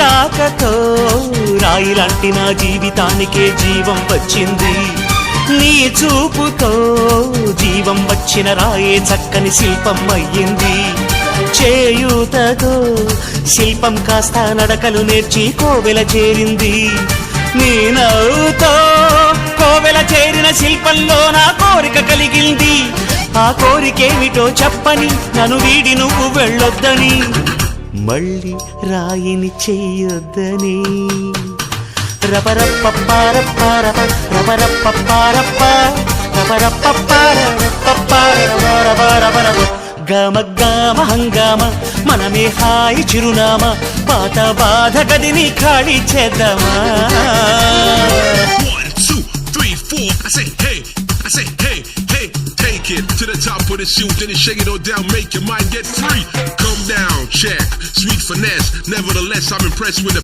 రాకతో రాయిలాంటి నా జీవితానికే జీవం వచ్చింది. నీ చూపుతో జీవం వచ్చిన రాయే చక్కని శిల్పం అయ్యింది. చేయూతతో శిల్పం కాస్త నడకలు నేర్చి కోవెల చేరింది. నీ నవ్వుతో కోవెల చేరిన శిల్పంలో నా కోరిక కలిగింది. ఆ కోరికేమిటో చెప్పని నన్ను వీడి నువ్వు వెళ్ళొద్దని, మళ్ళీ రాయిని చెయ్యొద్దని. రపరప్పపారప్పారప రపరప్పపారప్ప రపరప్పపారపపారపపారపపారపపారప గమ గమ హంగామ మనమే హాయి చిరునామా, పాత బాధ గదిని ఖాళీ చేద్దామా. 1 2 3 4 I say hey, I say hey, hey, take it to the top of the shoot, then you shake it all down, make your mind get free. Come down, check, sweet finesse. Nevertheless, I'm impressed with the